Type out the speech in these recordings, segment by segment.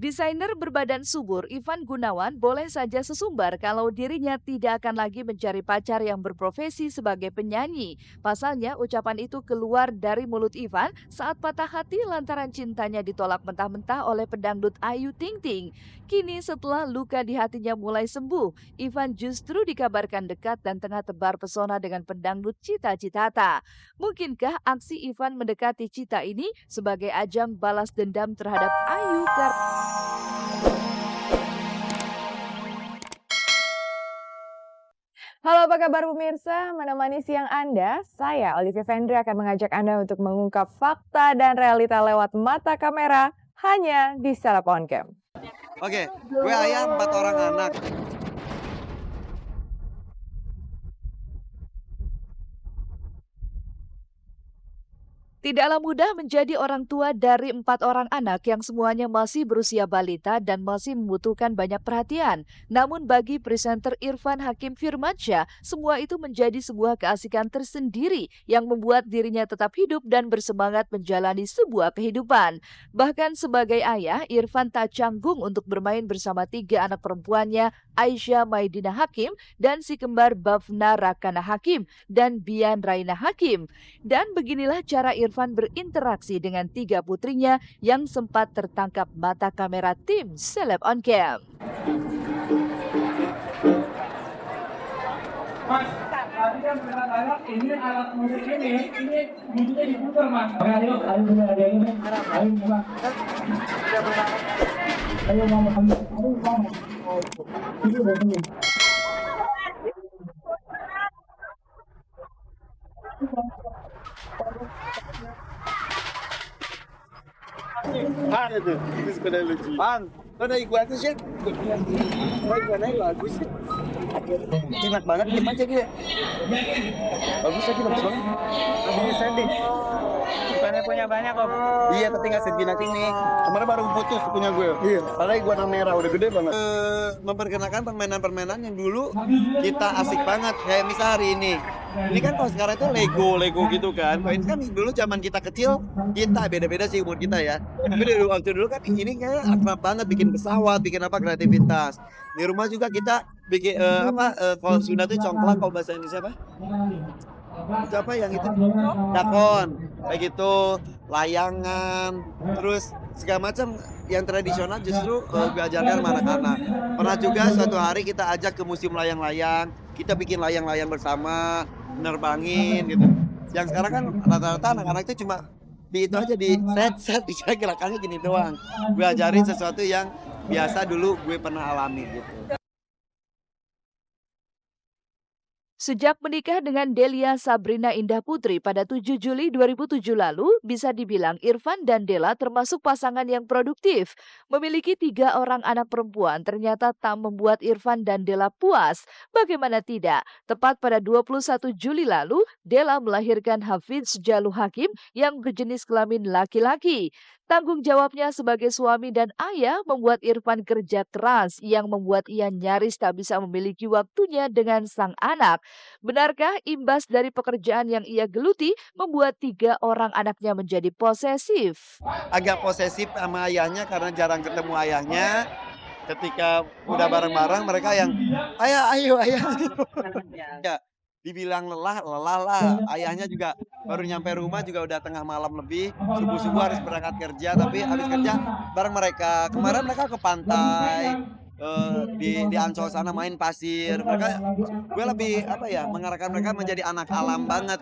Desainer berbadan subur Ivan Gunawan boleh saja sesumbar kalau dirinya tidak akan lagi mencari pacar yang berprofesi sebagai penyanyi. Pasalnya, ucapan itu keluar dari mulut Ivan saat patah hati lantaran cintanya ditolak mentah-mentah oleh pedangdut Ayu Ting Ting. Kini setelah luka di hatinya mulai sembuh, Ivan justru dikabarkan dekat dan tengah tebar pesona dengan pedangdut Cita Citata. Mungkinkah aksi Ivan mendekati Cita ini sebagai ajang balas dendam terhadap Ayu Halo, apa kabar pemirsa? Menemani siang Anda, saya Olivia Vendri akan mengajak Anda untuk mengungkap fakta dan realita lewat mata kamera hanya di Seleb On Cam. Oke, gue ayah 4 orang anak. Tidaklah mudah menjadi orang tua dari 4 orang anak yang semuanya masih berusia balita dan masih membutuhkan banyak perhatian. Namun bagi presenter Irfan Hakim Firmansyah, semua itu menjadi sebuah keasikan tersendiri yang membuat dirinya tetap hidup dan bersemangat menjalani sebuah kehidupan. Bahkan sebagai ayah, Irfan tak canggung untuk bermain bersama 3 anak perempuannya, Aisyah Maidina Hakim dan si kembar Bafna Rakana Hakim dan Bian Raina Hakim. Dan beginilah cara Irfan berinteraksi dengan 3 putrinya yang sempat tertangkap mata kamera tim Seleb On Cam. Mas, tadi kan benar-benar ini alat musik ini bunyinya diputar mas. Ayo ada ini, ayo mas. Ayo mama, ini betul. Ada tuh, itu sepeda lucu. Pan, lo naik gua tuh sih. Naik bagus sih. Enak banget, gimana aja gitu. Bagus aja, bagus banget. Lebih sedih. Bukannya punya banyak kok. Iya, tapi nggak sedih nanti nih. Kemarin baru putus punya gue. Iya. Padahal gua warna merah, udah gede banget. Memperkenalkan permainan-permainan yang dulu kita asik banget. Kayak misal hari ini. Ini kan kalau sekarang itu Lego gitu kan. Kalau ini kan dulu zaman kita kecil, kita beda-beda sih umur kita ya. Tapi dari waktu dulu kan ini kayak akrab banget, bikin pesawat, bikin apa kreativitas. Di rumah juga kita bikin kalau Sunda tuh congklak, kalau bahasa Indonesia apa? Itu apa yang itu? Dakon, kayak gitu, layangan, terus segala macam yang tradisional justru gue ajarkan sama anak-anak. Pernah juga suatu hari kita ajak ke museum layang-layang, kita bikin layang-layang bersama, nerbangin gitu. Yang sekarang kan rata-rata anak-anak itu cuma di itu aja di set bisa gerakannya gini doang. Gue ajarin sesuatu yang biasa dulu gue pernah alami gitu. Sejak menikah dengan Delia Sabrina Indah Putri pada 7 Juli 2007 lalu, bisa dibilang Irfan dan Della termasuk pasangan yang produktif. Memiliki 3 orang anak perempuan ternyata tak membuat Irfan dan Della puas. Bagaimana tidak? Tepat pada 21 Juli lalu, Della melahirkan Hafiz Jalu Hakim yang berjenis kelamin laki-laki. Tanggung jawabnya sebagai suami dan ayah membuat Irfan kerja keras yang membuat ia nyaris tak bisa memiliki waktunya dengan sang anak. Benarkah imbas dari pekerjaan yang ia geluti membuat 3 orang anaknya menjadi posesif? Agak posesif sama ayahnya karena jarang ketemu ayahnya. Ketika udah bareng-bareng mereka yang ayo ayah. Ya, dibilang lelah lah. Ayahnya juga baru nyampe rumah juga udah tengah malam lebih. Subuh-subuh harus berangkat kerja, tapi habis kerja bareng mereka. Kemarin mereka ke pantai, di Ancol sana main pasir. Gue lebih mengarahkan mereka menjadi anak alam banget.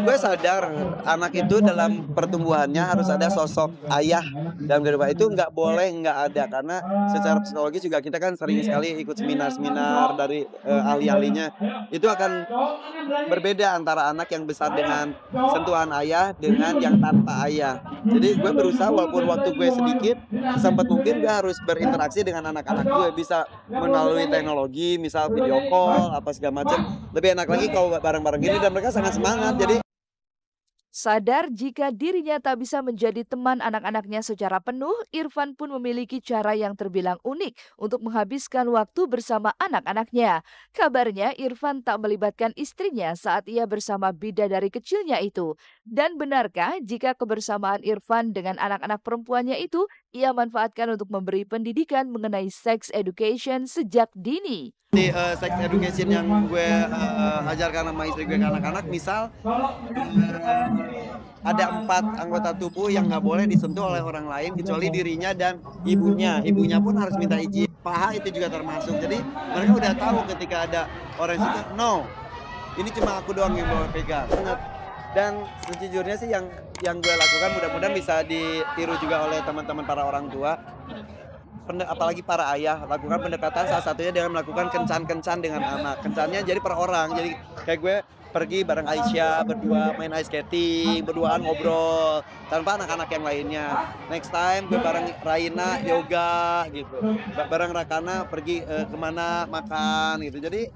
Gue sadar anak itu dalam pertumbuhannya harus ada sosok ayah dalam kehidupan itu, nggak boleh nggak ada, karena secara psikologis juga kita kan sering sekali ikut seminar-seminar dari ahli-ahlinya. Itu akan berbeda antara anak yang besar dengan sentuhan ayah dengan yang tanpa ayah. Jadi gue berusaha walaupun waktu gue sedikit, sempat mungkin gue harus berinteraksi dengan anak-anak gue, bisa melalui teknologi, misal video call apa segala macam. Lebih enak lagi kalau bareng-bareng gini dan mereka sangat semangat. Jadi Sadar jika dirinya tak bisa menjadi teman anak-anaknya secara penuh, Irfan pun memiliki cara yang terbilang unik untuk menghabiskan waktu bersama anak-anaknya. Kabarnya Irfan tak melibatkan istrinya saat ia bersama bidadari kecilnya itu. Dan benarkah jika kebersamaan Irfan dengan anak-anak perempuannya itu ia manfaatkan untuk memberi pendidikan mengenai sex education sejak dini? Di sex education yang gue ajarkan sama istri gue ke anak-anak, misal ada 4 anggota tubuh yang nggak boleh disentuh oleh orang lain kecuali dirinya dan ibunya. Ibunya pun harus minta izin. Paha itu juga termasuk. Jadi mereka udah tahu ketika ada orang situ, no, ini cuma aku doang yang boleh pegang. Dan sejujurnya sih yang gue lakukan mudah-mudahan bisa ditiru juga oleh teman-teman para orang tua. Apalagi para ayah, lakukan pendekatan salah satunya dengan melakukan kencan-kencan dengan anak. Kencannya jadi per orang. Jadi kayak gue pergi bareng Aisyah berdua main ice skating, berduaan ngobrol tanpa anak-anak yang lainnya. Next time gue bareng Raina yoga gitu. Bareng Rakana pergi kemana makan gitu. Jadi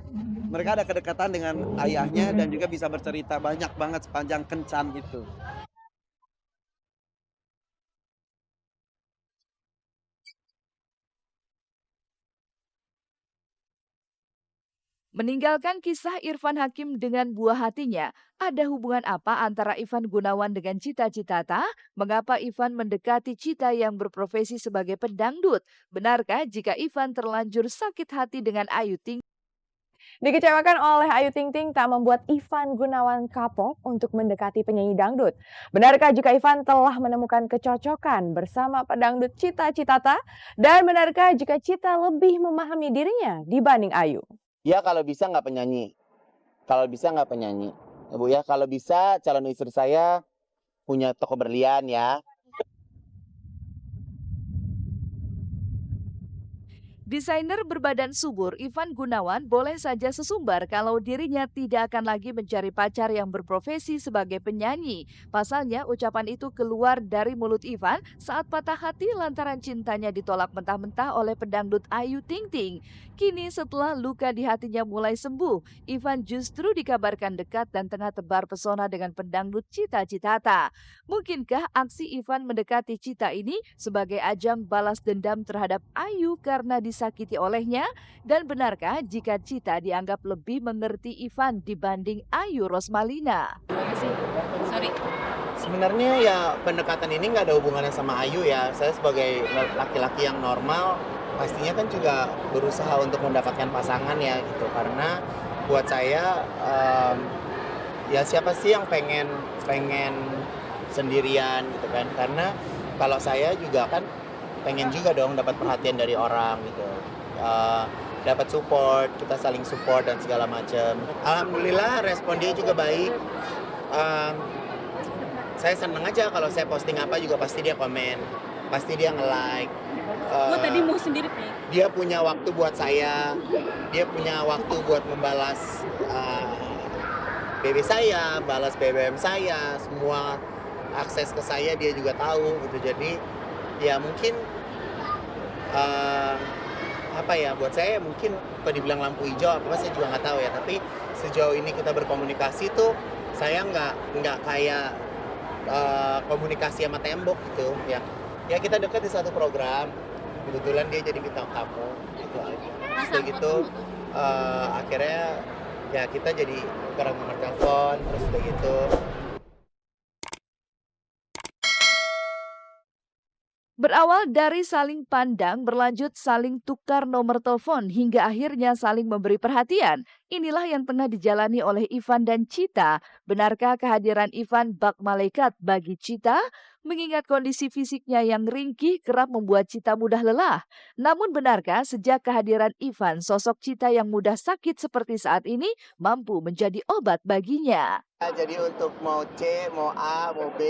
mereka ada kedekatan dengan ayahnya dan juga bisa bercerita banyak banget sepanjang kencan itu. Meninggalkan kisah Irfan Hakim dengan buah hatinya, ada hubungan apa antara Ivan Gunawan dengan Cita Citata? Mengapa Ivan mendekati Cita yang berprofesi sebagai pedangdut? Benarkah jika Ivan terlanjur sakit hati dengan Ayu Ting? Dikecewakan oleh Ayu Ting Ting tak membuat Ivan Gunawan kapok untuk mendekati penyanyi dangdut. Benarkah jika Ivan telah menemukan kecocokan bersama pedangdut Cita Citata? Dan benarkah jika Cita lebih memahami dirinya dibanding Ayu? Ya kalau bisa nggak penyanyi. Kalau bisa nggak penyanyi. Bu ya, kalau bisa calon istri saya punya toko berlian ya. Desainer berbadan subur Ivan Gunawan boleh saja sesumbar kalau dirinya tidak akan lagi mencari pacar yang berprofesi sebagai penyanyi. Pasalnya ucapan itu keluar dari mulut Ivan saat patah hati lantaran cintanya ditolak mentah-mentah oleh pedangdut Ayu Ting Ting. Kini setelah luka di hatinya mulai sembuh, Ivan justru dikabarkan dekat dan tengah tebar pesona dengan pedangdut Cita Citata. Mungkinkah aksi Ivan mendekati Cita ini sebagai ajang balas dendam terhadap Ayu karena disakiti olehnya? Dan benarkah jika Cita dianggap lebih mengerti Ivan dibanding Ayu Rosmalina? Sebenarnya ya pendekatan ini nggak ada hubungannya sama Ayu ya. Saya sebagai laki-laki yang normal pastinya kan juga berusaha untuk mendapatkan pasangan ya gitu. Karena buat saya ya siapa sih yang pengen sendirian gitu kan. Karena kalau saya juga kan pengen juga dong dapat perhatian dari orang gitu. Dapat support, kita saling support dan segala macam. Alhamdulillah respon dia juga baik. Saya seneng aja kalau saya posting apa juga pasti dia komen, pasti dia nge-like. Tadi mau sendiri nih. Dia punya waktu buat saya, dia punya waktu buat membalas BB saya, balas BBM saya, semua akses ke saya dia juga tahu gitu. Jadi ya mungkin apa ya buat saya mungkin kalau dibilang lampu hijau apa saya juga nggak tahu ya, tapi sejauh ini kita berkomunikasi tuh saya nggak kayak komunikasi sama tembok gitu ya kita dekat di satu program, kebetulan dia jadi bintang tamu gitu aja. Terus gitu akhirnya ya kita jadi tukeran nomor telepon, terus udah gitu. Berawal dari saling pandang, berlanjut saling tukar nomor telepon hingga akhirnya saling memberi perhatian. Inilah yang tengah dijalani oleh Ivan dan Cita. Benarkah kehadiran Ivan bak malaikat bagi Cita? Mengingat kondisi fisiknya yang ringkih kerap membuat Cita mudah lelah. Namun benarkah sejak kehadiran Ivan, sosok Cita yang mudah sakit seperti saat ini mampu menjadi obat baginya? Jadi untuk mau C, mau A, mau B,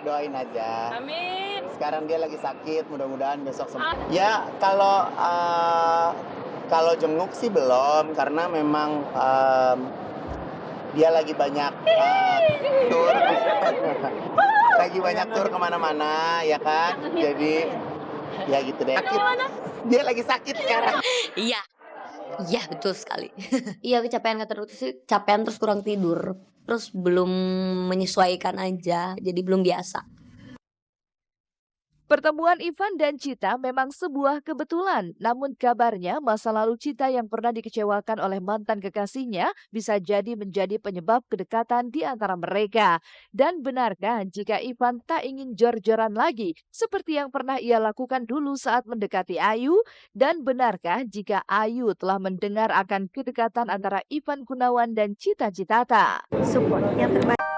doain aja. Amin. Sekarang dia lagi sakit, mudah-mudahan besok sembuh. Ya kalau jenguk sih belum, karena memang dia lagi banyak tur, lagi banyak tur kemana-mana, ya kan? Jadi ya gitu deh. Dia lagi sakit sekarang. Iya betul sekali. Iya kecapean nggak terus, capean terus kurang tidur. terus belum menyesuaikan aja, jadi belum biasa. Pertemuan Ivan dan Cita memang sebuah kebetulan, namun kabarnya masa lalu Cita yang pernah dikecewakan oleh mantan kekasihnya bisa jadi menjadi penyebab kedekatan di antara mereka. Dan benarkah jika Ivan tak ingin jor-joran lagi seperti yang pernah ia lakukan dulu saat mendekati Ayu? Dan benarkah jika Ayu telah mendengar akan kedekatan antara Ivan Gunawan dan Cita Citata? Support yang terbaik.